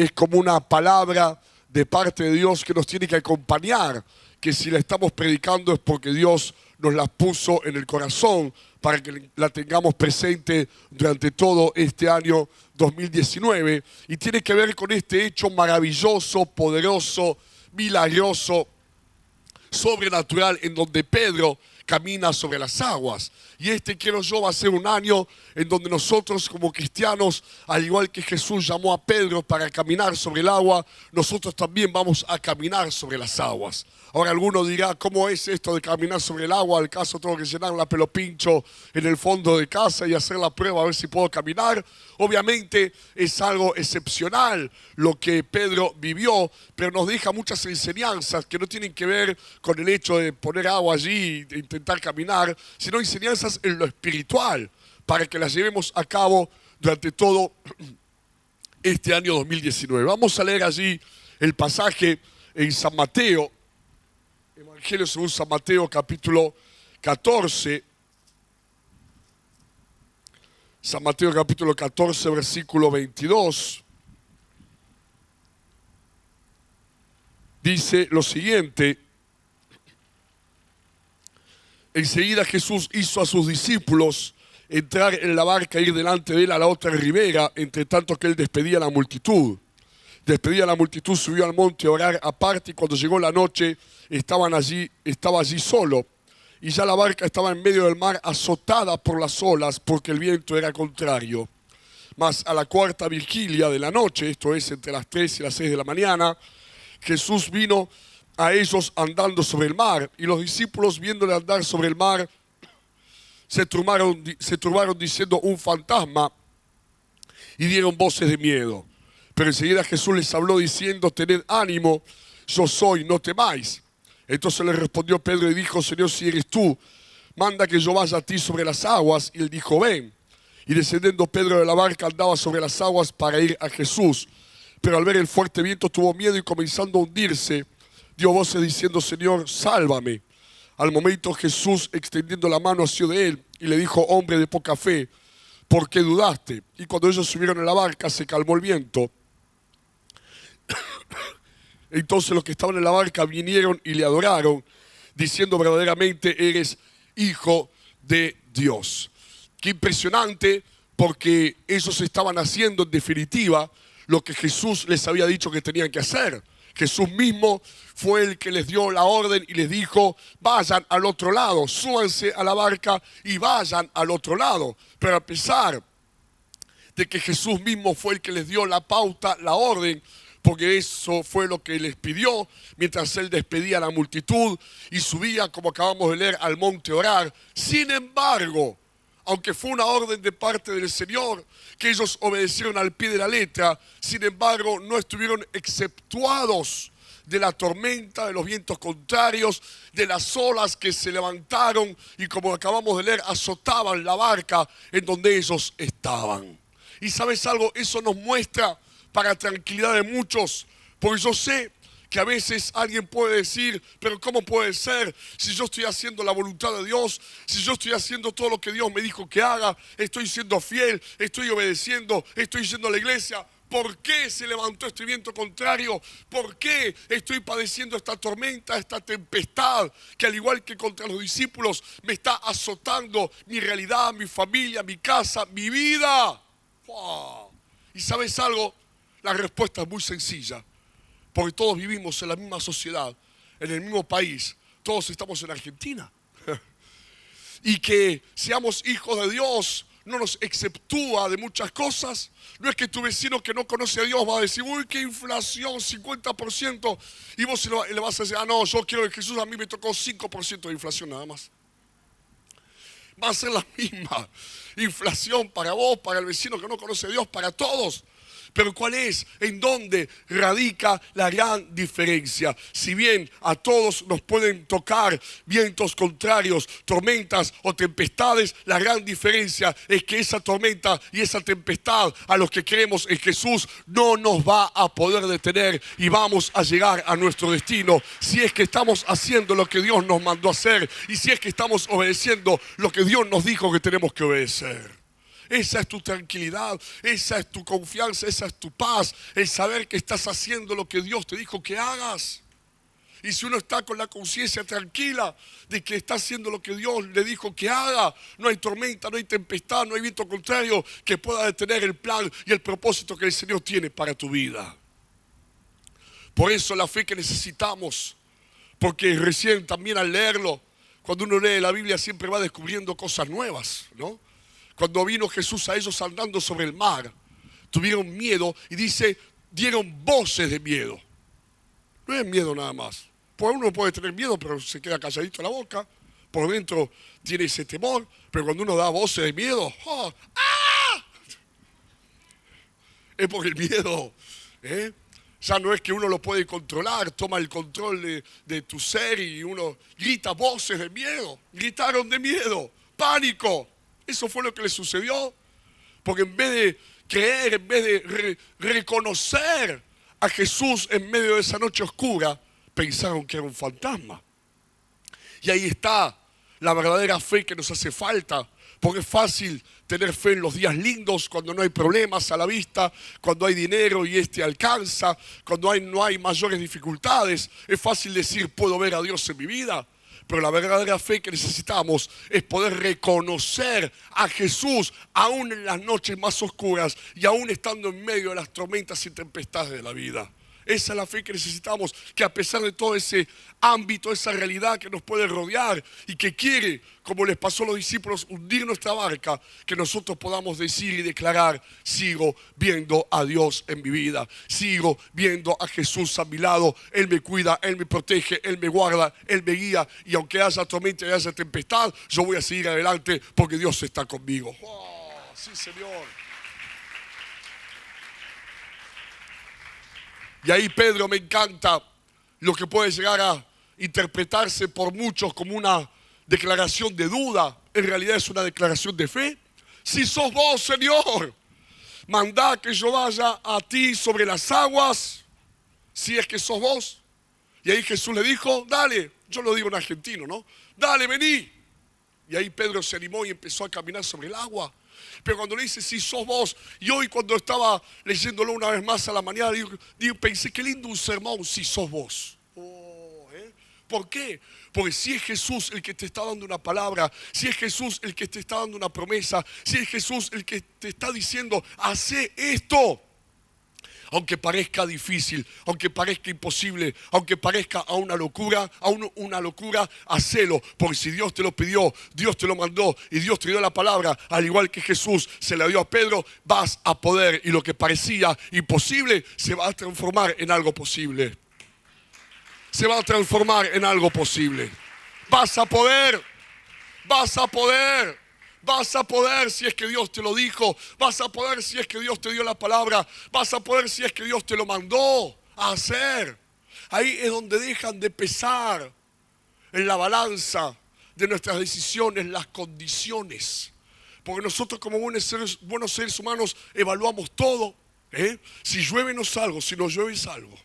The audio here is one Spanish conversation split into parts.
es como una palabra de parte de Dios que nos tiene que acompañar, que si la estamos predicando es porque Dios nos la puso en el corazón para que la tengamos presente durante todo este año 2019. Y tiene que ver con este hecho maravilloso, poderoso, milagroso, sobrenatural, en donde Pedro camina sobre las aguas. Y quiero yo, va a ser un año en donde nosotros como cristianos, al igual que Jesús llamó a Pedro para caminar sobre el agua, nosotros también vamos a caminar sobre las aguas. Ahora alguno dirá, ¿cómo es esto de caminar sobre el agua? ¿Al caso tengo que llenar la pelo pincho en el fondo de casa y hacer la prueba a ver si puedo caminar? Obviamente es algo excepcional lo que Pedro vivió, pero nos deja muchas enseñanzas que no tienen que ver con el hecho de poner agua allí e intentar caminar, sino enseñanzas en lo espiritual, para que las llevemos a cabo durante todo este año 2019. Vamos a leer allí el pasaje en San Mateo, Evangelio según San Mateo, capítulo 14. San Mateo, capítulo 14, versículo 22. Dice lo siguiente: enseguida Jesús hizo a sus discípulos entrar en la barca e ir delante de él a la otra ribera, entre tanto que él despedía a la multitud. Despedía a la multitud, subió al monte a orar aparte, y cuando llegó la noche estaba allí solo. Y ya la barca estaba en medio del mar, azotada por las olas, porque el viento era contrario. Mas a la cuarta vigilia de la noche, esto es entre las 3 y las 6 de la mañana, Jesús vino a ellos andando sobre el mar, y los discípulos, viéndole andar sobre el mar, se turbaron diciendo: un fantasma, y dieron voces de miedo. Pero enseguida Jesús les habló diciendo: tened ánimo, yo soy, no temáis. Entonces le respondió Pedro y dijo: Señor, si eres tú, manda que yo vaya a ti sobre las aguas. Y él dijo: ven. Y descendiendo Pedro de la barca andaba sobre las aguas para ir a Jesús. Pero al ver el fuerte viento tuvo miedo y comenzando a hundirse, dio voces diciendo: Señor, sálvame. Al momento Jesús, extendiendo la mano, asió de él y le dijo: hombre de poca fe, ¿por qué dudaste? Y cuando ellos subieron en la barca se calmó el viento. Entonces los que estaban en la barca vinieron y le adoraron, diciendo: verdaderamente eres Hijo de Dios. Qué impresionante, porque ellos estaban haciendo en definitiva lo que Jesús les había dicho que tenían que hacer. Jesús mismo fue el que les dio la orden y les dijo: vayan al otro lado, súbanse a la barca y vayan al otro lado. Pero a pesar de que Jesús mismo fue el que les dio la pauta, la orden, porque eso fue lo que les pidió mientras él despedía a la multitud y subía, como acabamos de leer, al monte a orar. Sin embargo, aunque fue una orden de parte del Señor, que ellos obedecieron al pie de la letra, sin embargo no estuvieron exceptuados de la tormenta, de los vientos contrarios, de las olas que se levantaron y, como acabamos de leer, azotaban la barca en donde ellos estaban. Y ¿sabes algo? Eso nos muestra, para tranquilidad de muchos, porque yo sé que a veces alguien puede decir: pero ¿cómo puede ser si yo estoy haciendo la voluntad de Dios? Si yo estoy haciendo todo lo que Dios me dijo que haga, estoy siendo fiel, estoy obedeciendo, estoy yendo a la iglesia. ¿Por qué se levantó este viento contrario? ¿Por qué estoy padeciendo esta tormenta, esta tempestad que, al igual que contra los discípulos, me está azotando mi realidad, mi familia, mi casa, mi vida? ¡Wow! ¿Y sabes algo? La respuesta es muy sencilla. Porque todos vivimos en la misma sociedad, en el mismo país. Todos estamos en Argentina. Y que seamos hijos de Dios no nos exceptúa de muchas cosas. No es que tu vecino que no conoce a Dios va a decir: uy, qué inflación, 50%. Y vos le vas a decir: ah, no, yo quiero que Jesús, a mí me tocó 5% de inflación nada más. Va a ser la misma inflación para vos, para el vecino que no conoce a Dios, para todos. Pero ¿cuál es? ¿En dónde radica la gran diferencia? Si bien a todos nos pueden tocar vientos contrarios, tormentas o tempestades, la gran diferencia es que esa tormenta y esa tempestad, a los que creemos en Jesús, no nos va a poder detener y vamos a llegar a nuestro destino si es que estamos haciendo lo que Dios nos mandó a hacer y si es que estamos obedeciendo lo que Dios nos dijo que tenemos que obedecer. esa es tu tranquilidad, esa es tu confianza, esa es tu paz, el saber que estás haciendo lo que Dios te dijo que hagas. Y si uno está con la conciencia tranquila de que está haciendo lo que Dios le dijo que haga, no hay tormenta, no hay tempestad, no hay viento contrario que pueda detener el plan y el propósito que el Señor tiene para tu vida. Por eso la fe que necesitamos, porque recién también al leerlo, cuando uno lee la Biblia siempre va descubriendo cosas nuevas, ¿no? Cuando vino Jesús a ellos andando sobre el mar, tuvieron miedo y dice, dieron voces de miedo. No es miedo nada más. Por uno puede tener miedo, pero se queda calladito la boca. Por dentro tiene ese temor, pero cuando uno da voces de miedo, ¡oh! ¡Ah! Es porque el miedo, ya no es que uno lo puede controlar, toma el control de tu ser y uno grita voces de miedo. Gritaron de miedo, pánico. Eso fue lo que les sucedió. Porque en vez de creer, en vez de reconocer a Jesús en medio de esa noche oscura, pensaron que era un fantasma. Y ahí está la verdadera fe que nos hace falta. Porque es fácil tener fe en los días lindos, cuando no hay problemas a la vista, cuando hay dinero y alcanza, cuando no hay mayores dificultades. Es fácil decir, puedo ver a Dios en mi vida. Pero la verdadera fe que necesitamos es poder reconocer a Jesús aún en las noches más oscuras y aún estando en medio de las tormentas y tempestades de la vida. Esa es la fe que necesitamos, que a pesar de todo ese ámbito, esa realidad que nos puede rodear y que quiere, como les pasó a los discípulos, hundir nuestra barca, que nosotros podamos decir y declarar, sigo viendo a Dios en mi vida, sigo viendo a Jesús a mi lado, Él me cuida, Él me protege, Él me guarda, Él me guía, y aunque haya tormenta y haya tempestad, yo voy a seguir adelante porque Dios está conmigo. ¡Oh, sí, Señor! Y ahí, Pedro, me encanta lo que puede llegar a interpretarse por muchos como una declaración de duda. En realidad es una declaración de fe. Si sos vos, Señor, mandá que yo vaya a ti sobre las aguas, si es que sos vos. Y ahí Jesús le dijo, dale, yo lo digo en argentino, ¿no? Dale, vení. Y ahí Pedro se animó y empezó a caminar sobre el agua. Pero cuando le dice, si sos vos, y hoy cuando estaba leyéndolo una vez más a la mañana, pensé, qué lindo un sermón, si sos vos. ¿Por qué? Porque si es Jesús el que te está dando una palabra, si es Jesús el que te está dando una promesa, si es Jesús el que te está diciendo, hacé esto. Aunque parezca difícil, aunque parezca imposible, aunque parezca una locura, hacelo. Porque si Dios te lo pidió, Dios te lo mandó y Dios te dio la palabra, al igual que Jesús se la dio a Pedro, vas a poder. Y lo que parecía imposible se va a transformar en algo posible. Se va a transformar en algo posible. Vas a poder, vas a poder. Vas a poder si es que Dios te lo dijo. Vas a poder si es que Dios te dio la palabra. Vas a poder si es que Dios te lo mandó a hacer. Ahí es donde dejan de pesar en la balanza de nuestras decisiones las condiciones. Porque nosotros como buenos seres humanos evaluamos todo. Si llueve no salgo, si no llueve salgo.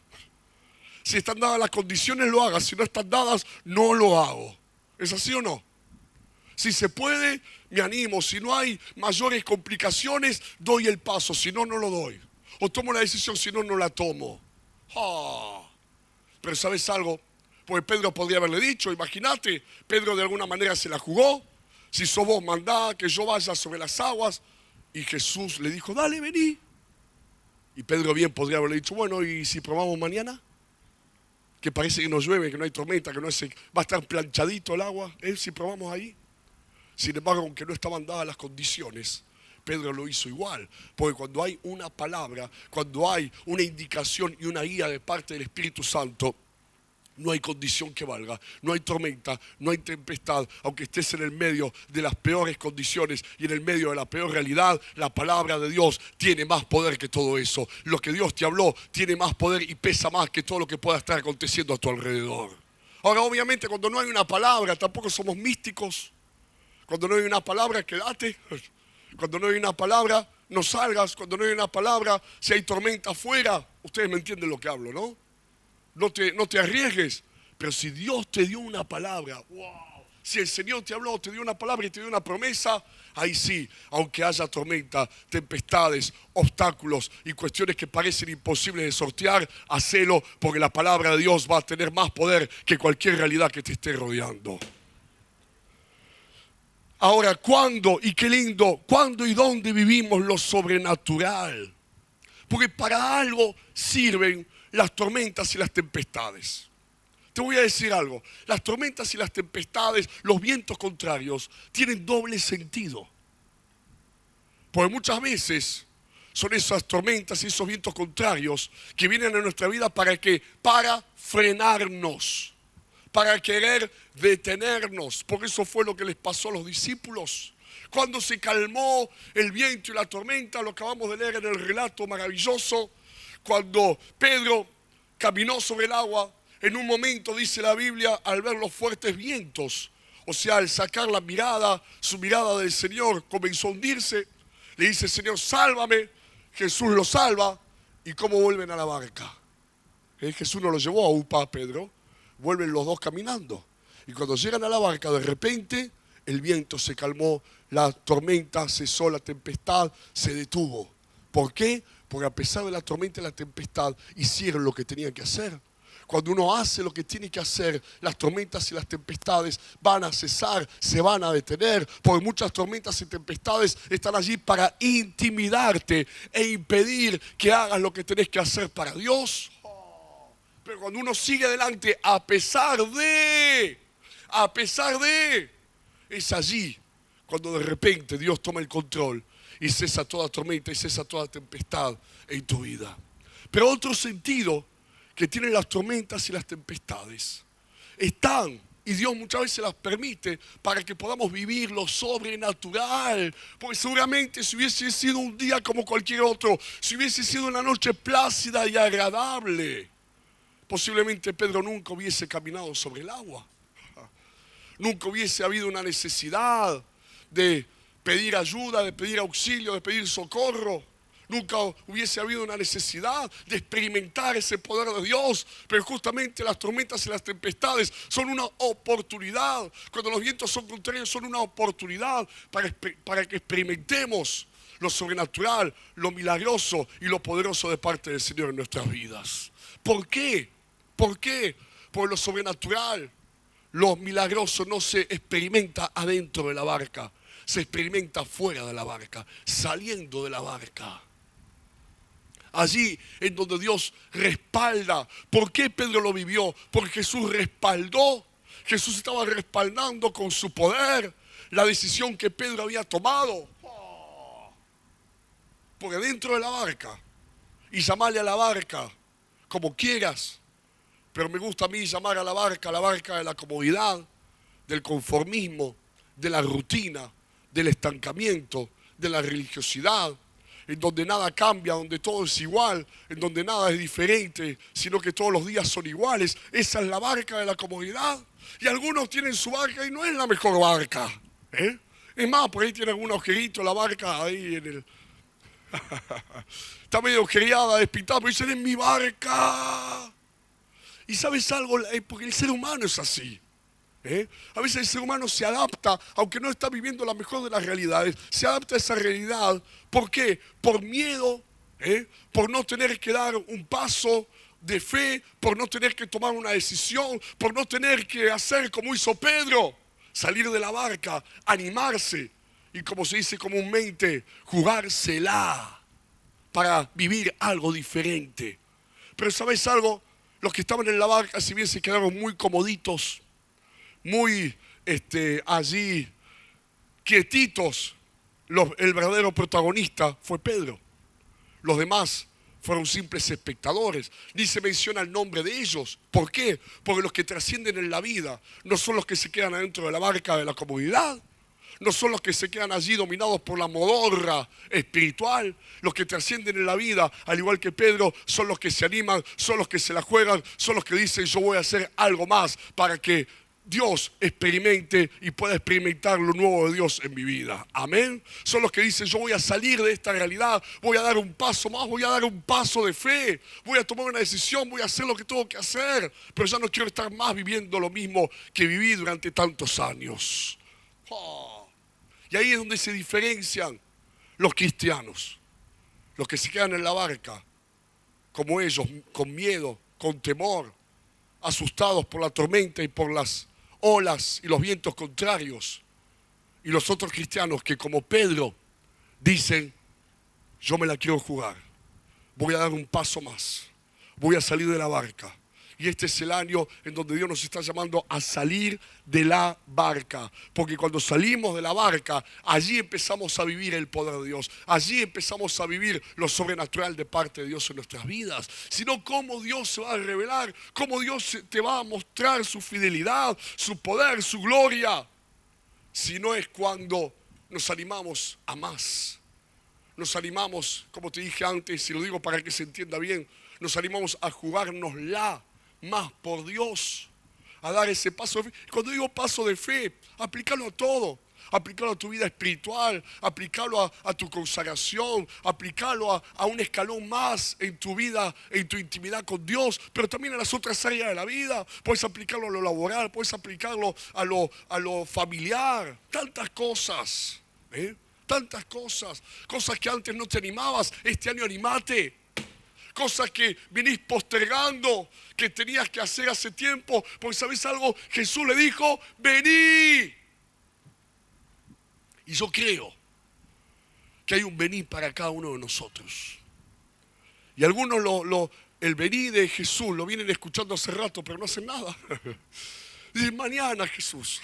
Si están dadas las condiciones lo hago, si no están dadas no lo hago. ¿Es así o no? Si se puede, me animo. Si no hay mayores complicaciones, doy el paso. Si no, no lo doy. O tomo la decisión, si no, no la tomo. Pero ¿sabes algo? Porque Pedro podría haberle dicho, imagínate, Pedro de alguna manera se la jugó. Si sos vos, mandá que yo vaya sobre las aguas. Y Jesús le dijo, dale, vení. Y Pedro bien podría haberle dicho, bueno, ¿y si probamos mañana? Que parece que no llueve, que no hay tormenta, que no va a estar planchadito el agua. Si probamos ahí. Sin embargo, aunque no estaban dadas las condiciones, Pedro lo hizo igual. Porque cuando hay una palabra, cuando hay una indicación y una guía de parte del Espíritu Santo, no hay condición que valga, no hay tormenta, no hay tempestad. Aunque estés en el medio de las peores condiciones y en el medio de la peor realidad, la palabra de Dios tiene más poder que todo eso. Lo que Dios te habló tiene más poder y pesa más que todo lo que pueda estar aconteciendo a tu alrededor. Ahora, obviamente, cuando no hay una palabra, tampoco somos místicos. Cuando no hay una palabra, quédate. Cuando no hay una palabra, no salgas. Cuando no hay una palabra, si hay tormenta afuera. Ustedes me entienden lo que hablo, ¿no? No te arriesgues. Pero si Dios te dio una palabra, wow, Si el Señor te habló, te dio una palabra y te dio una promesa, ahí sí, aunque haya tormenta, tempestades, obstáculos y cuestiones que parecen imposibles de sortear, hacelo, porque la palabra de Dios va a tener más poder que cualquier realidad que te esté rodeando. Ahora, ¿cuándo? Y qué lindo, ¿cuándo y dónde vivimos lo sobrenatural? Porque para algo sirven las tormentas y las tempestades. Te voy a decir algo, las tormentas y las tempestades, los vientos contrarios, tienen doble sentido. Porque muchas veces son esas tormentas y esos vientos contrarios que vienen a nuestra vida ¿para qué? Para frenarnos, para querer detenernos. Porque eso fue lo que les pasó a los discípulos. Cuando se calmó el viento y la tormenta, lo acabamos de leer en el relato maravilloso, cuando Pedro caminó sobre el agua, en un momento, dice la Biblia, al ver los fuertes vientos, o sea, al sacar la mirada, su mirada del Señor comenzó a hundirse. Le dice, Señor, sálvame. Jesús lo salva. ¿Y cómo vuelven a la barca? Jesús no lo llevó a UPA, Pedro. Vuelven los dos caminando. Y cuando llegan a la barca, de repente, el viento se calmó, la tormenta cesó, la tempestad se detuvo. ¿Por qué? Porque a pesar de la tormenta y la tempestad, hicieron lo que tenían que hacer. Cuando uno hace lo que tiene que hacer, las tormentas y las tempestades van a cesar, se van a detener, porque muchas tormentas y tempestades están allí para intimidarte e impedir que hagas lo que tenés que hacer para Dios. Pero cuando uno sigue adelante, a pesar de, es allí cuando de repente Dios toma el control y cesa toda tormenta y cesa toda tempestad en tu vida. Pero otro sentido que tienen las tormentas y las tempestades están, y Dios muchas veces las permite para que podamos vivir lo sobrenatural. Porque seguramente si hubiese sido un día como cualquier otro, si hubiese sido una noche plácida y agradable, posiblemente Pedro nunca hubiese caminado sobre el agua. Nunca hubiese habido una necesidad de pedir ayuda, de pedir auxilio, de pedir socorro. Nunca hubiese habido una necesidad de experimentar ese poder de Dios. Pero justamente las tormentas y las tempestades son una oportunidad. Cuando los vientos son contrarios, son una oportunidad para que experimentemos lo sobrenatural, lo milagroso y lo poderoso de parte del Señor en nuestras vidas. ¿Por qué? ¿Por qué? Porque lo sobrenatural, lo milagroso no se experimenta adentro de la barca. Se experimenta fuera de la barca, saliendo de la barca. Allí en donde Dios respalda. ¿Por qué Pedro lo vivió? Porque Jesús respaldó. Jesús estaba respaldando con su poder la decisión que Pedro había tomado. Porque dentro de la barca, y llamarle a la barca como quieras, pero me gusta a mí llamar a la barca de la comodidad, del conformismo, de la rutina, del estancamiento, de la religiosidad, en donde nada cambia, donde todo es igual, en donde nada es diferente, sino que todos los días son iguales. Esa es la barca de la comodidad. Y algunos tienen su barca y no es la mejor barca. Es más, por ahí tiene algún agujerito la barca ahí en el... Está medio agujereada, despintada, pero dicen, es mi barca. Y ¿sabes algo? Porque el ser humano es así. A veces el ser humano se adapta, aunque no está viviendo la mejor de las realidades, se adapta a esa realidad. ¿Por qué? Por miedo, por no tener que dar un paso de fe, por no tener que tomar una decisión, por no tener que hacer como hizo Pedro, salir de la barca, animarse y, como se dice comúnmente, jugársela para vivir algo diferente. Pero ¿sabes algo? Los que estaban en la barca, si bien se quedaron muy comoditos, muy allí quietitos, el verdadero protagonista fue Pedro. Los demás fueron simples espectadores. Ni se menciona el nombre de ellos. ¿Por qué? Porque los que trascienden en la vida no son los que se quedan adentro de la barca de la comodidad. No son los que se quedan allí dominados por la modorra espiritual. Los que trascienden en la vida, al igual que Pedro, son los que se animan, son los que se la juegan, son los que dicen, yo voy a hacer algo más para que Dios experimente y pueda experimentar lo nuevo de Dios en mi vida. Amén. Son los que dicen, yo voy a salir de esta realidad, voy a dar un paso más, voy a dar un paso de fe, voy a tomar una decisión, voy a hacer lo que tengo que hacer, pero ya no quiero estar más viviendo lo mismo que viví durante tantos años. Oh. Y ahí es donde se diferencian los cristianos, los que se quedan en la barca, como ellos, con miedo, con temor, asustados por la tormenta y por las olas y los vientos contrarios. Y los otros cristianos que, como Pedro, dicen, yo me la quiero jugar, voy a dar un paso más, voy a salir de la barca. Y este es el año en donde Dios nos está llamando a salir de la barca. Porque cuando salimos de la barca, allí empezamos a vivir el poder de Dios. Allí empezamos a vivir lo sobrenatural de parte de Dios en nuestras vidas. Sino cómo Dios se va a revelar, cómo Dios te va a mostrar su fidelidad, su poder, su gloria. Si no es cuando nos animamos a más. Nos animamos, como te dije antes, y lo digo para que se entienda bien, nos animamos a jugárnosla más por Dios, a dar ese paso de fe. Cuando digo paso de fe, aplícalo a todo. Aplícalo a tu vida espiritual, aplícalo a tu consagración, aplícalo a un escalón más en tu vida, en tu intimidad con Dios, pero también en las otras áreas de la vida. Puedes aplicarlo a lo laboral, puedes aplicarlo a lo familiar, tantas cosas, tantas cosas, cosas que antes no te animabas, este año animate. Cosas que venís postergando, que tenías que hacer hace tiempo, porque ¿sabés algo? Jesús le dijo, vení. Y yo creo que hay un venir para cada uno de nosotros. Y algunos el venir de Jesús lo vienen escuchando hace rato, pero no hacen nada. Dicen, mañana Jesús,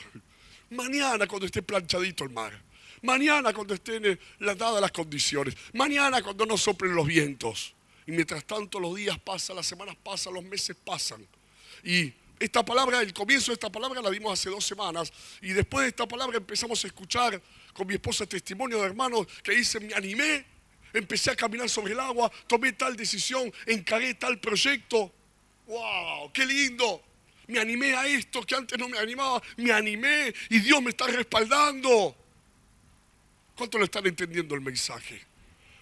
mañana cuando esté planchadito el mar, mañana cuando estén dadas las condiciones, mañana cuando no soplen los vientos. Y mientras tanto los días pasan, las semanas pasan, los meses pasan. Y esta palabra, el comienzo de esta palabra la dimos hace 2 semanas. Y después de esta palabra empezamos a escuchar con mi esposa testimonio de hermanos que dicen, me animé, empecé a caminar sobre el agua, tomé tal decisión, encaré tal proyecto. ¡Wow! ¡Qué lindo! Me animé a esto que antes no me animaba, me animé y Dios me está respaldando. ¿Cuánto lo están entendiendo el mensaje?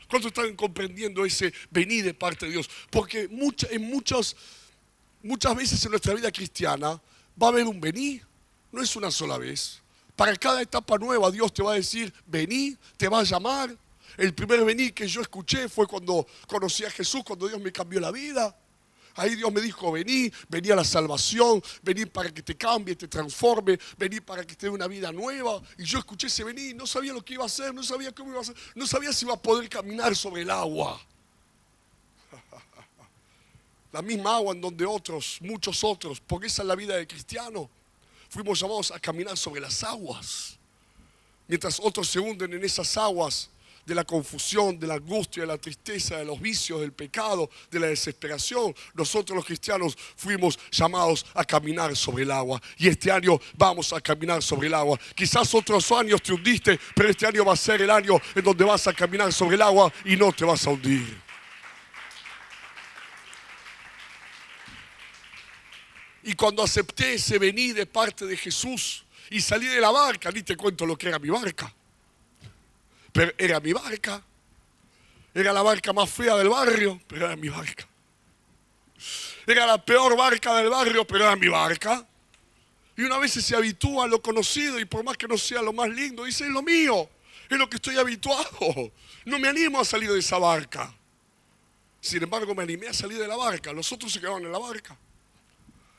¿Cuántos están comprendiendo ese venir de parte de Dios? Porque muchas veces en nuestra vida cristiana va a haber un venir, no es una sola vez. Para cada etapa nueva Dios te va a decir, vení, te va a llamar. El primer venir que yo escuché fue cuando conocí a Jesús, cuando Dios me cambió la vida. Ahí Dios me dijo, vení a la salvación, vení para que te cambie, te transforme, vení para que te dé una vida nueva. Y yo escuché ese venir, no sabía lo que iba a hacer, no sabía cómo iba a hacer, no sabía si iba a poder caminar sobre el agua. La misma agua en donde muchos otros, porque esa es la vida del cristiano, fuimos llamados a caminar sobre las aguas. Mientras otros se hunden en esas aguas de la confusión, de la angustia, de la tristeza, de los vicios, del pecado, de la desesperación. Nosotros los cristianos fuimos llamados a caminar sobre el agua. Y este año vamos a caminar sobre el agua. Quizás otros años te hundiste, pero este año va a ser el año en donde vas a caminar sobre el agua y no te vas a hundir. Y cuando acepté ese venir de parte de Jesús y salí de la barca, ni te cuento lo que era mi barca. Pero era mi barca. Era la barca más fea del barrio, pero era mi barca. Era la peor barca del barrio, pero era mi barca. Y una vez se habitúa a lo conocido y por más que no sea lo más lindo, dice, es lo mío, es lo que estoy habituado. No me animo a salir de esa barca. Sin embargo, me animé a salir de la barca. Los otros se quedaron en la barca.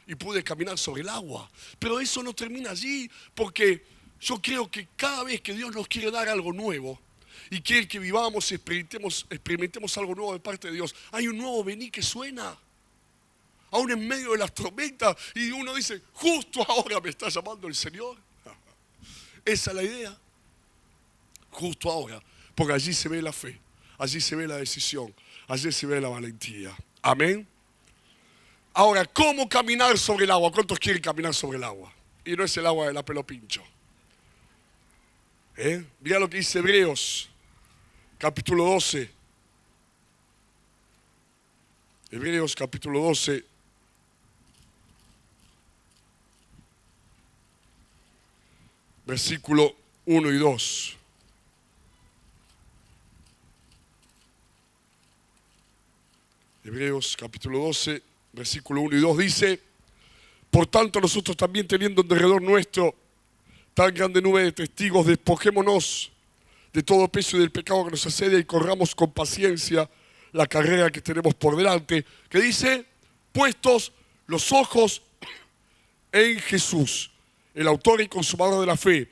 Y pude caminar sobre el agua. Pero eso no termina allí, porque yo creo que cada vez que Dios nos quiere dar algo nuevo y quiere que vivamos y experimentemos algo nuevo de parte de Dios, hay un nuevo venir que suena. Aún en medio de las tormentas, y uno dice, justo ahora me está llamando el Señor. Esa es la idea. Justo ahora, porque allí se ve la fe, allí se ve la decisión, allí se ve la valentía. Amén. Ahora, ¿cómo caminar sobre el agua? ¿Cuántos quieren caminar sobre el agua? Y no es el agua de la pelo pincho. Mira lo que dice Hebreos, capítulo 12. Hebreos, capítulo 12. versículo 1 y 2. Hebreos capítulo 12, versículo 1 y 2 dice: por tanto nosotros también, teniendo en derredor nuestro tan grande nube de testigos, despojémonos de todo peso y del pecado que nos asedia y corramos con paciencia la carrera que tenemos por delante, que dice: puestos los ojos en Jesús, el autor y consumador de la fe,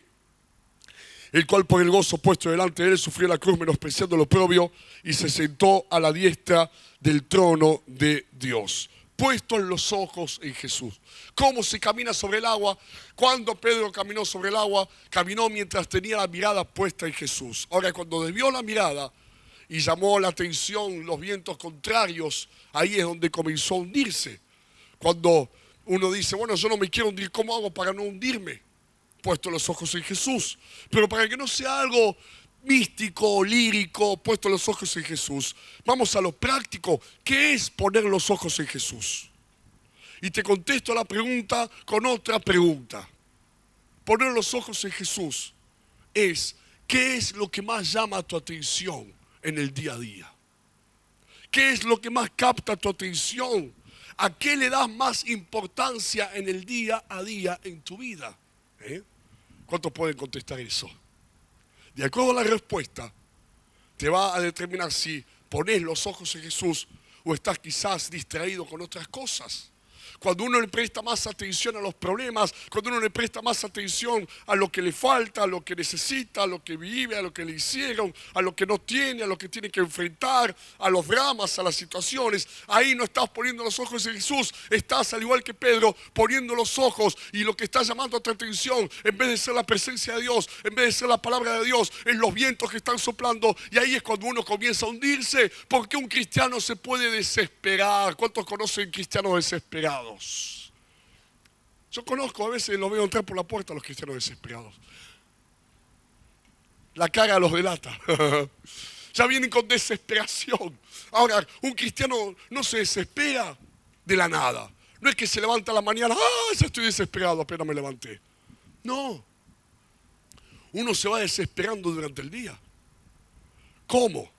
el cual por el gozo puesto delante de él sufrió la cruz, menospreciando lo oprobio, y se sentó a la diestra del trono de Dios. Puestos los ojos en Jesús. ¿Cómo se camina sobre el agua? Cuando Pedro caminó sobre el agua, caminó mientras tenía la mirada puesta en Jesús. Ahora, cuando desvió la mirada y llamó la atención los vientos contrarios, ahí es donde comenzó a hundirse. Cuando uno dice: bueno, yo no me quiero hundir, ¿cómo hago para no hundirme? Puesto los ojos en Jesús. Pero para que no sea algo místico, lírico, puesto los ojos en Jesús, vamos a lo práctico. ¿Qué es poner los ojos en Jesús? Y te contesto la pregunta con otra pregunta. Poner los ojos en Jesús es: ¿qué es lo que más llama tu atención en el día a día? ¿Qué es lo que más capta tu atención? ¿A qué le das más importancia en el día a día en tu vida? ¿Cuántos pueden contestar eso? De acuerdo a la respuesta, te va a determinar si pones los ojos en Jesús o estás quizás distraído con otras cosas. Cuando uno le presta más atención a los problemas, cuando uno le presta más atención a lo que le falta, a lo que necesita, a lo que vive, a lo que le hicieron, a lo que no tiene, a lo que tiene que enfrentar, a los dramas, a las situaciones, ahí no estás poniendo los ojos en Jesús. Estás, al igual que Pedro, poniendo los ojos, y lo que está llamando a tu atención, en vez de ser la presencia de Dios, en vez de ser la palabra de Dios, es los vientos que están soplando. Y ahí es cuando uno comienza a hundirse, porque un cristiano se puede desesperar. ¿Cuántos conocen cristianos desesperados? Yo conozco, a veces los veo entrar por la puerta a los cristianos desesperados. La cara los delata. Ya vienen con desesperación. Ahora, un cristiano no se desespera de la nada. No es que se levanta a la mañana: ya estoy desesperado, apenas me levanté. No. Uno se va desesperando durante el día. ¿Cómo?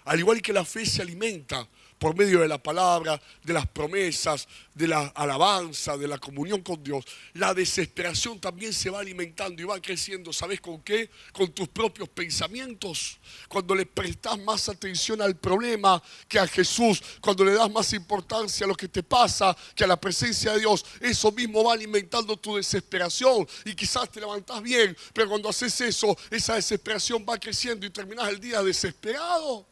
Al igual que la fe se alimenta por medio de la palabra, de las promesas, de la alabanza, de la comunión con Dios, la desesperación también se va alimentando y va creciendo. ¿Sabes con qué? Con tus propios pensamientos. Cuando le prestas más atención al problema que a Jesús, cuando le das más importancia a lo que te pasa que a la presencia de Dios, eso mismo va alimentando tu desesperación. Y quizás te levantás bien, pero cuando haces eso, esa desesperación va creciendo y terminás el día desesperado.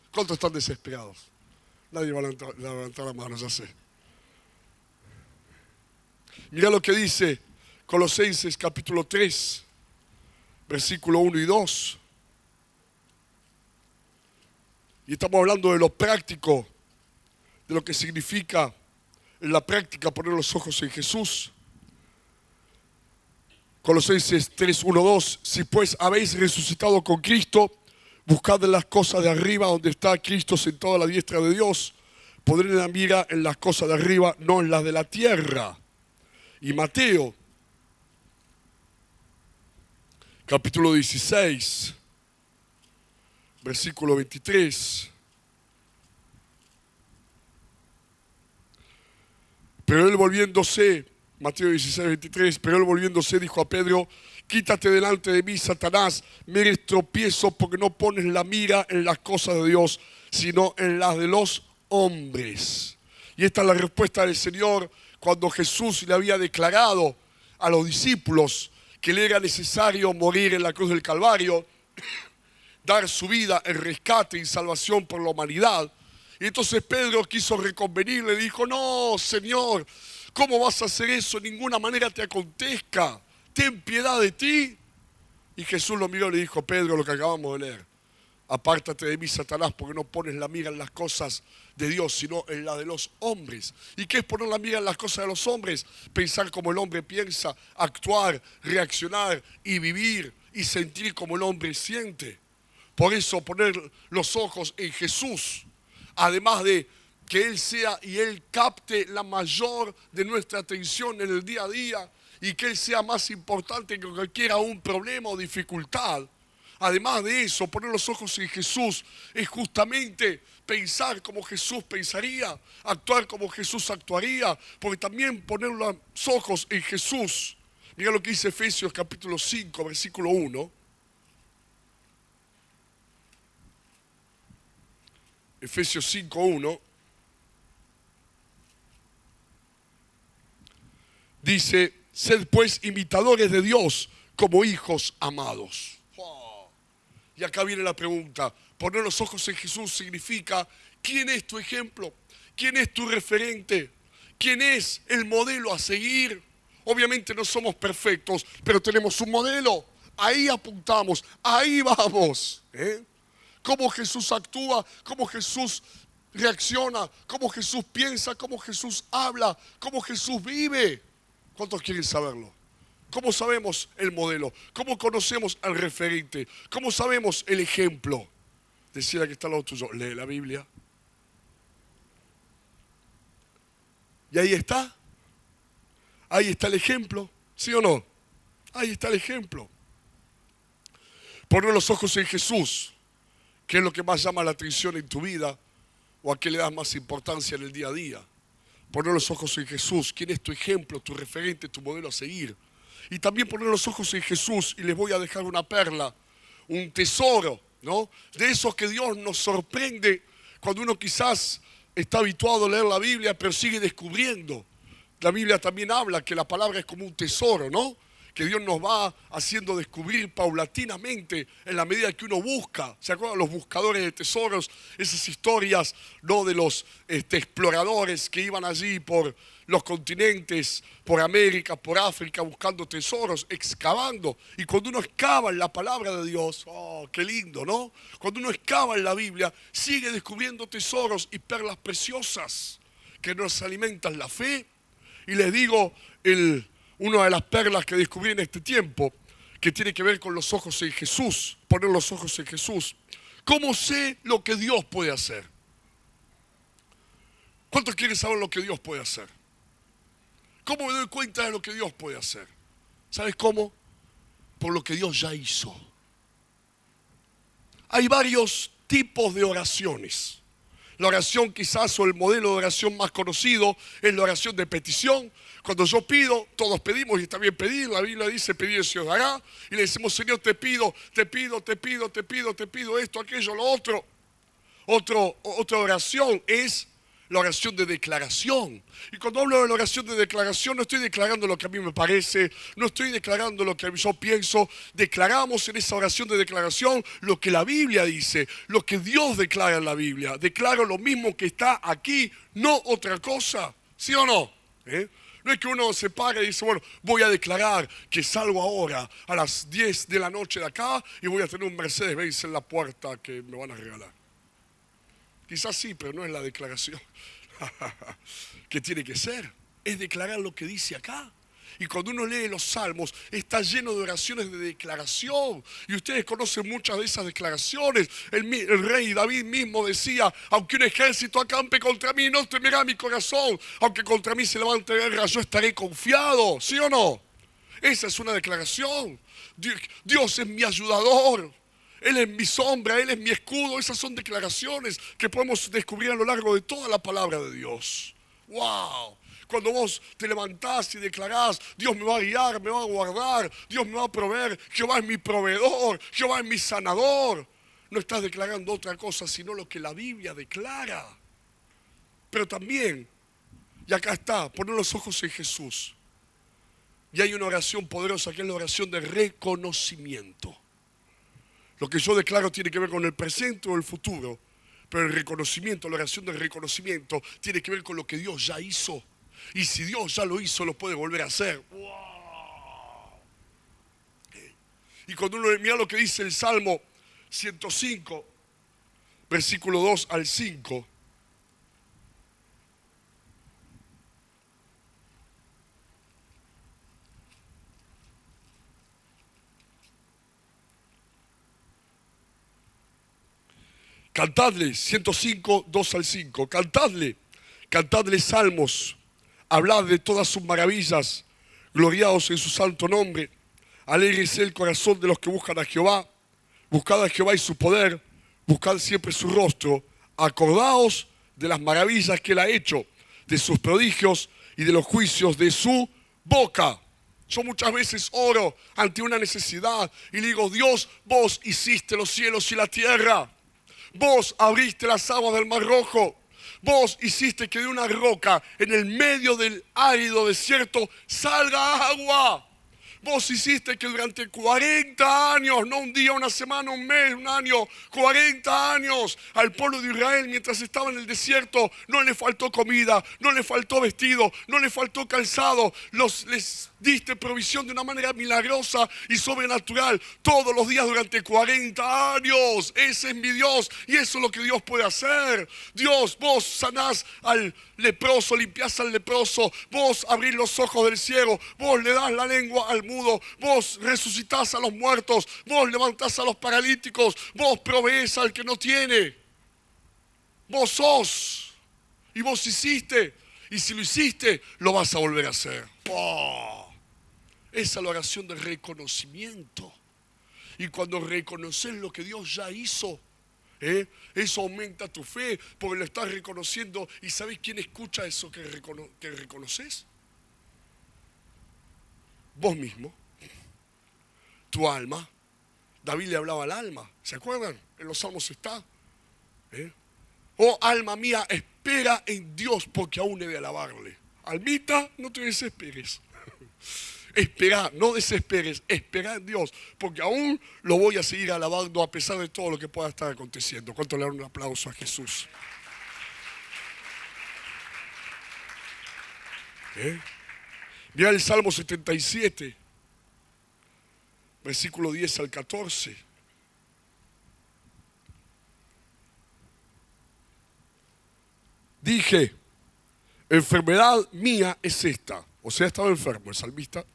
¿Cuántos están desesperados? Nadie va a levantar la mano, ya sé. Mira lo que dice Colosenses capítulo 3, versículo 1 y 2. Y estamos hablando de lo práctico, de lo que significa en la práctica poner los ojos en Jesús. Colosenses 3, 1, 2. Si pues habéis resucitado con Cristo, buscad en las cosas de arriba, donde está Cristo sentado a la diestra de Dios. Poned la mira en las cosas de arriba, no en las de la tierra. Y Mateo, capítulo 16, versículo 23. Pero él volviéndose, Mateo 16, 23, pero él volviéndose dijo a Pedro: quítate delante de mí, Satanás, me eres tropiezo, porque no pones la mira en las cosas de Dios, sino en las de los hombres. Y esta es la respuesta del Señor cuando Jesús le había declarado a los discípulos que le era necesario morir en la cruz del Calvario, dar su vida en rescate y salvación por la humanidad. Y entonces Pedro quiso reconvenirle, le dijo: no, Señor, ¿cómo vas a hacer eso? De ninguna manera te acontezca. Ten piedad de ti. Y Jesús lo miró y le dijo: Pedro, lo que acabamos de leer: apártate de mí, Satanás, porque no pones la mira en las cosas de Dios, sino en la de los hombres. ¿Y qué es poner la mira en las cosas de los hombres? Pensar como el hombre piensa, actuar, reaccionar y vivir y sentir como el hombre siente. Por eso poner los ojos en Jesús, además de que Él sea y Él capte la mayor de nuestra atención en el día a día, y que Él sea más importante que cualquier un problema o dificultad. Además de eso, poner los ojos en Jesús es justamente pensar como Jesús pensaría, actuar como Jesús actuaría, porque también poner los ojos en Jesús. Mira lo que dice Efesios capítulo 5, versículo 1. Efesios 5, 1. Dice, sed pues imitadores de Dios como hijos amados. Wow. Y acá viene la pregunta, poner los ojos en Jesús significa, ¿quién es tu ejemplo? ¿Quién es tu referente? ¿Quién es el modelo a seguir? Obviamente no somos perfectos, pero tenemos un modelo. Ahí apuntamos, ahí vamos. Cómo Jesús actúa, cómo Jesús reacciona, cómo Jesús piensa, cómo Jesús habla, cómo Jesús vive. ¿Cuántos quieren saberlo? ¿Cómo sabemos el modelo? ¿Cómo conocemos al referente? ¿Cómo sabemos el ejemplo? Decía que está al lado tuyo, lee la Biblia. Y ahí está. Ahí está el ejemplo. ¿Sí o no? Ahí está el ejemplo. Poner los ojos en Jesús. ¿Qué es lo que más llama la atención en tu vida? ¿O a qué le das más importancia en el día a día? Poner los ojos en Jesús. ¿Quién es tu ejemplo, tu referente, tu modelo a seguir? Y también poner los ojos en Jesús. Y les voy a dejar una perla, un tesoro, ¿no? De esos que Dios nos sorprende cuando uno quizás está habituado a leer la Biblia, pero sigue descubriendo. La Biblia también habla que la palabra es como un tesoro, ¿no? Que Dios nos va haciendo descubrir paulatinamente en la medida que uno busca. ¿Se acuerdan los buscadores de tesoros? Esas historias, ¿no? De los exploradores que iban allí por los continentes, por América, por África, buscando tesoros, excavando. Y cuando uno excava en la palabra de Dios, ¡oh, qué lindo!, ¿no? Cuando uno excava en la Biblia, sigue descubriendo tesoros y perlas preciosas que nos alimentan la fe. Y les digo, una de las perlas que descubrí en este tiempo, que tiene que ver con los ojos en Jesús, poner los ojos en Jesús. ¿Cómo sé lo que Dios puede hacer? ¿Cuántos quieren saber lo que Dios puede hacer? ¿Cómo me doy cuenta de lo que Dios puede hacer? ¿Sabes cómo? Por lo que Dios ya hizo. Hay varios tipos de oraciones. La oración quizás o el modelo de oración más conocido es la oración de petición. Cuando yo pido, todos pedimos y está bien pedir. La Biblia dice pedir y se os dará. Y le decimos, Señor, te pido esto, aquello, lo otro. Otra oración es la oración de declaración. Y cuando hablo de la oración de declaración, no estoy declarando lo que a mí me parece, no estoy declarando lo que yo pienso. Declaramos en esa oración de declaración lo que la Biblia dice, lo que Dios declara en la Biblia. Declaro lo mismo que está aquí, no otra cosa. ¿Sí o no? No es que uno se pague y dice, bueno, voy a declarar que salgo ahora a las 10 de la noche de acá y voy a tener un Mercedes-Benz en la puerta que me van a regalar. Quizás sí, pero no es la declaración que tiene que ser. Es declarar lo que dice acá. Y cuando uno lee los salmos, está lleno de oraciones de declaración. Y ustedes conocen muchas de esas declaraciones. El rey David mismo decía, aunque un ejército acampe contra mí, no temerá mi corazón. Aunque contra mí se levante guerra, yo estaré confiado. ¿Sí o no? Esa es una declaración. Dios es mi ayudador. Él es mi sombra, Él es mi escudo. Esas son declaraciones que podemos descubrir a lo largo de toda la palabra de Dios. ¡Wow! Cuando vos te levantás y declarás, Dios me va a guiar, me va a guardar, Dios me va a proveer, Jehová es mi proveedor, Jehová es mi sanador. No estás declarando otra cosa sino lo que la Biblia declara. Pero también, y acá está, poner los ojos en Jesús. Y hay una oración poderosa que es la oración de reconocimiento. Lo que yo declaro tiene que ver con el presente o el futuro, pero el reconocimiento, la oración del reconocimiento, tiene que ver con lo que Dios ya hizo. Y si Dios ya lo hizo, lo puede volver a hacer. ¡Wow! Y cuando uno mira lo que dice el Salmo 105, versículo 2 al 5, cantadle, 105, 2 al 5, cantadle salmos, hablad de todas sus maravillas, gloriaos en su santo nombre. Alégrese el corazón de los que buscan a Jehová. Buscad a Jehová y su poder, buscad siempre su rostro. Acordaos de las maravillas que él ha hecho, de sus prodigios y de los juicios de su boca. Yo muchas veces oro ante una necesidad y le digo: Dios, vos hiciste los cielos y la tierra. Vos abriste las aguas del Mar Rojo. Vos hiciste que de una roca en el medio del árido desierto salga agua. Vos hiciste que durante 40 años, no un día, una semana, un mes, un año, 40 años, al pueblo de Israel, mientras estaba en el desierto, no le faltó comida, no le faltó vestido, no le faltó calzado. Les diste provisión de una manera milagrosa y sobrenatural todos los días durante 40 años. Ese es mi Dios y eso es lo que Dios puede hacer. Dios, vos sanás al leproso, limpiás al leproso, vos abrís los ojos del ciego, vos le das la lengua al mudo, vos resucitás a los muertos, vos levantás a los paralíticos, vos proveés al que no tiene. Vos sos y vos hiciste, y si lo hiciste, lo vas a volver a hacer. ¡Oh! Esa es la oración de reconocimiento. Y cuando reconoces lo que Dios ya hizo, eso aumenta tu fe, porque lo estás reconociendo. ¿Y sabes quién escucha eso que reconoces? Vos mismo, tu alma. David le hablaba al alma, ¿se acuerdan? En los salmos está. Oh alma mía, espera en Dios, porque aún he de alabarle. Almita, no te desesperes. Espera, no desesperes, espera en Dios, porque aún lo voy a seguir alabando a pesar de todo lo que pueda estar aconteciendo. ¿Cuánto le dan un aplauso a Jesús? Mira el Salmo 77, versículo 10 al 14. Dije, enfermedad mía es esta. O sea, estaba enfermo el salmista.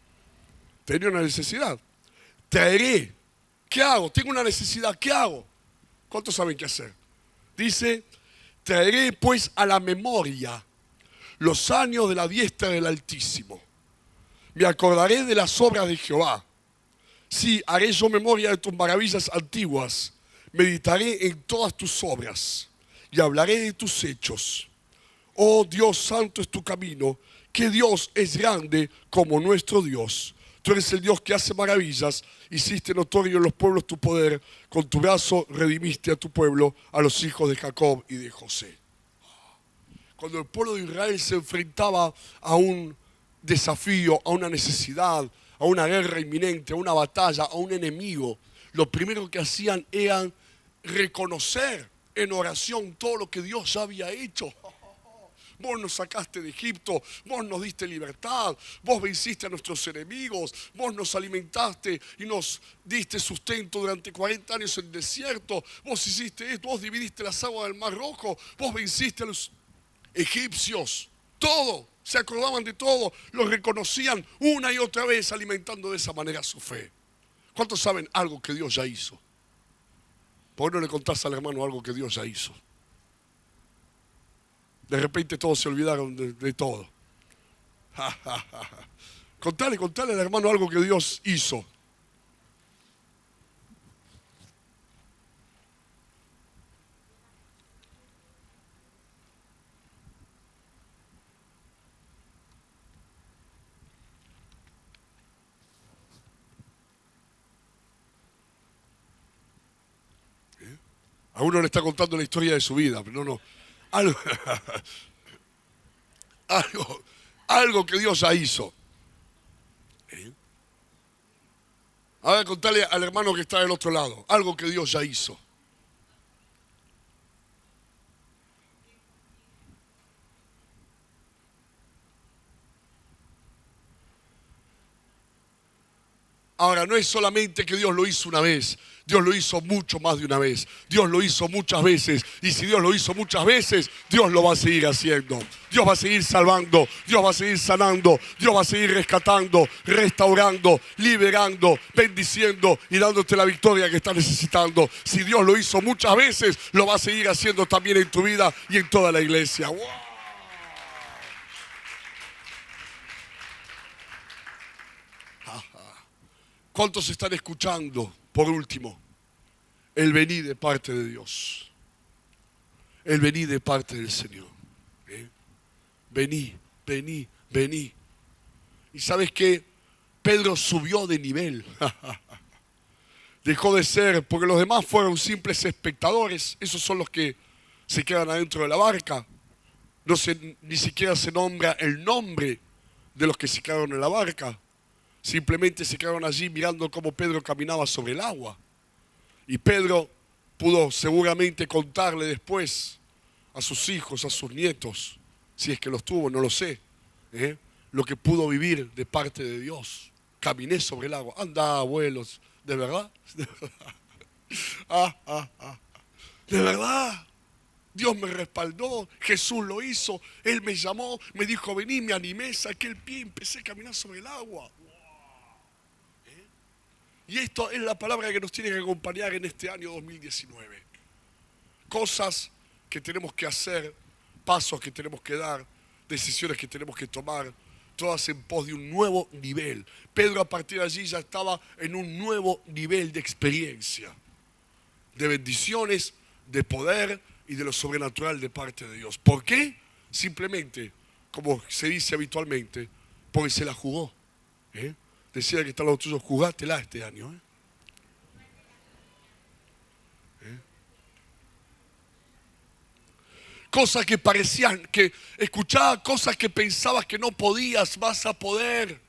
Tenía una necesidad. Traeré. ¿Qué hago? Tengo una necesidad. ¿Qué hago? ¿Cuántos saben qué hacer? Dice, traeré pues a la memoria los años de la diestra del Altísimo. Me acordaré de las obras de Jehová. Sí, haré yo memoria de tus maravillas antiguas. Meditaré en todas tus obras y hablaré de tus hechos. Oh Dios, santo es tu camino. Que Dios es grande como nuestro Dios. Tú eres el Dios que hace maravillas. Hiciste notorio en los pueblos tu poder. Con tu brazo redimiste a tu pueblo, a los hijos de Jacob y de José. Cuando el pueblo de Israel se enfrentaba a un desafío, a una necesidad, a una guerra inminente, a una batalla, a un enemigo, lo primero que hacían era reconocer en oración todo lo que Dios ya había hecho. Vos nos sacaste de Egipto, vos nos diste libertad, vos venciste a nuestros enemigos, vos nos alimentaste y nos diste sustento durante 40 años en el desierto, vos hiciste esto, vos dividiste las aguas del Mar Rojo, vos venciste a los egipcios, todo, se acordaban de todo, los reconocían una y otra vez alimentando de esa manera su fe. ¿Cuántos saben algo que Dios ya hizo? ¿Por qué no le contás al hermano algo que Dios ya hizo? De repente todos se olvidaron de todo. Contale al hermano algo que Dios hizo. A uno le está contando la historia de su vida, pero no. Algo que Dios ya hizo. Ahora contale al hermano que está del otro lado, algo que Dios ya hizo. Ahora, no es solamente que Dios lo hizo una vez, Dios lo hizo mucho más de una vez. Dios lo hizo muchas veces. Y si Dios lo hizo muchas veces, Dios lo va a seguir haciendo. Dios va a seguir salvando, Dios va a seguir sanando, Dios va a seguir rescatando, restaurando, liberando, bendiciendo y dándote la victoria que estás necesitando. Si Dios lo hizo muchas veces, lo va a seguir haciendo también en tu vida y en toda la iglesia. ¡Wow! ¿Cuántos están escuchando? Por último, el venir de parte de Dios. El venir de parte del Señor. Vení, vení, vení. ¿Y sabes qué? Pedro subió de nivel. Dejó de ser, porque los demás fueron simples espectadores. Esos son los que se quedan adentro de la barca. Ni siquiera se nombra el nombre de los que se quedaron en la barca. Simplemente se quedaron allí mirando cómo Pedro caminaba sobre el agua. Y Pedro pudo seguramente contarle después a sus hijos, a sus nietos, si es que los tuvo, no lo sé, lo que pudo vivir de parte de Dios. Caminé sobre el agua. Anda, abuelos, ¿de verdad? ¿De verdad? ¿De verdad? Dios me respaldó, Jesús lo hizo, Él me llamó, me dijo vení, me animé, saqué el pie y empecé a caminar sobre el agua. Y esto es la palabra que nos tiene que acompañar en este año 2019. Cosas que tenemos que hacer, pasos que tenemos que dar, decisiones que tenemos que tomar, todas en pos de un nuevo nivel. Pedro a partir de allí ya estaba en un nuevo nivel de experiencia, de bendiciones, de poder y de lo sobrenatural de parte de Dios. ¿Por qué? Simplemente, como se dice habitualmente, porque se la jugó. Decía que está los tuyos, jugátela este año. Cosas que parecían, que escuchaba cosas que pensabas que no podías, vas a poder.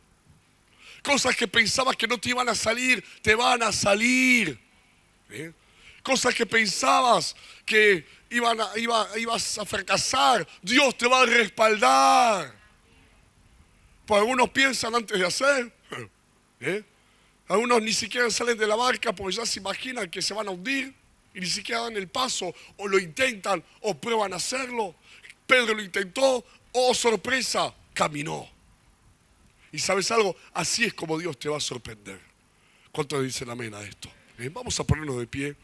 Cosas que pensabas que no te iban a salir, te van a salir. Cosas que pensabas que ibas a fracasar, Dios te va a respaldar. Pues algunos piensan antes de hacer. Algunos ni siquiera salen de la barca porque ya se imaginan que se van a hundir y ni siquiera dan el paso, o lo intentan o prueban a hacerlo. Pedro lo intentó, oh sorpresa, caminó. Y ¿sabes algo? Así es como Dios te va a sorprender. ¿Cuántos dicen amén a esto? Vamos a ponernos de pie.